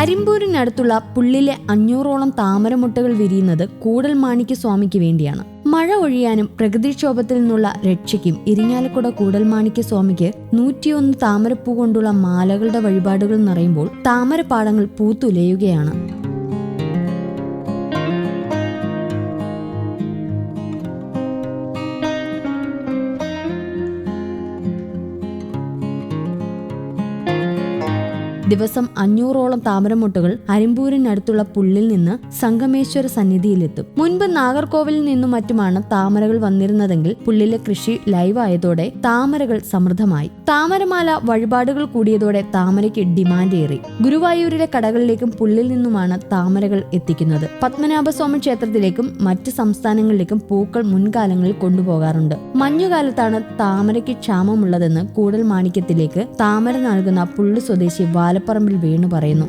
അരിമ്പൂരിനടുത്തുള്ള പുള്ളിലെ 500ഓളം താമരമുട്ടകൾ വിരിയുന്നത് കൂടൽമാണിക്യ സ്വാമിക്ക് വേണ്ടിയാണ്. മഴ ഒഴിയാനും പ്രകൃതിക്ഷോഭത്തിൽ നിന്നുള്ള രക്ഷയ്ക്കും ഇരിങ്ങാലക്കുട കൂടൽമാണിക്യ സ്വാമിക്ക് 101 താമരപ്പൂ കൊണ്ടുള്ള മാലകളുടെ വഴിപാടുകൾ നിറയുമ്പോൾ താമരപ്പാടങ്ങൾ പൂത്തുലയുകയാണ്. ദിവസം 500ഓളം താമരമുട്ടകൾ അരിമ്പൂരിനടുത്തുള്ള പുള്ളിൽ നിന്ന് സംഗമേശ്വര സന്നിധിയിലെത്തും. മുൻപ് നാഗർകോവിലിൽ നിന്നും മറ്റുമാണ് താമരകൾ വന്നിരുന്നതെങ്കിൽ പുള്ളിലെ കൃഷി ലൈവായതോടെ താമരകൾ സമൃദ്ധമായി. താമരമാല വഴിപാടുകൾ കൂടിയതോടെ താമരയ്ക്ക് ഡിമാൻഡ് ഏറി. ഗുരുവായൂരിലെ കടകളിലേക്കും പുള്ളിൽ നിന്നുമാണ് താമരകൾ എത്തിക്കുന്നത്. പത്മനാഭസ്വാമി ക്ഷേത്രത്തിലേക്കും മറ്റ് സംസ്ഥാനങ്ങളിലേക്കും പൂക്കൾ മുൻകാലങ്ങളിൽ കൊണ്ടുപോകാറുണ്ട്. മഞ്ഞുകാലത്താണ് താമരയ്ക്ക് ക്ഷാമമുള്ളതെന്ന് കൂടൽമാണിക്യത്തിലേക്ക് താമര നൽകുന്ന പുള്ളു സ്വദേശി വാലപ്പറമ്പിൽ വേണു പറയുന്നു.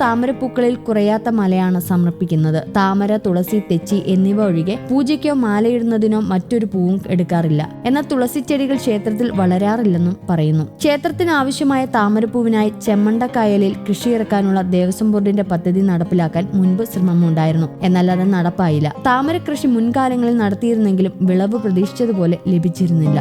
താമരപ്പൂക്കളിൽ കുറയാത്ത മലയാണ് സമർപ്പിക്കുന്നത്. താമര, തുളസി, തെച്ചി എന്നിവ ഒഴികെ പൂജയ്ക്കോ മാലയിടുന്നതിനോ മറ്റൊരു പൂവും എടുക്കാറില്ല. എന്നാൽ തുളസിച്ചെടികൾ ക്ഷേത്രത്തിൽ വളരാറില്ലെന്നും പറയുന്നു. ക്ഷേത്രത്തിന് ആവശ്യമായ താമരപ്പൂവിനായി ചെമ്മണ്ടക്കായലിൽ കൃഷിയിറക്കാനുള്ള ദേവസ്വം ബോർഡിന്റെ പദ്ധതി നടപ്പിലാക്കാൻ മുൻപ് ശ്രമമുണ്ടായിരുന്നു. എന്നാൽ അത് നടപ്പായില്ല. താമര കൃഷി മുൻകാലങ്ങളിൽ നടത്തിയിരുന്നെങ്കിലും വിളവ് പ്രതീക്ഷിച്ചതുപോലെ ലഭിച്ചിരുന്നില്ല.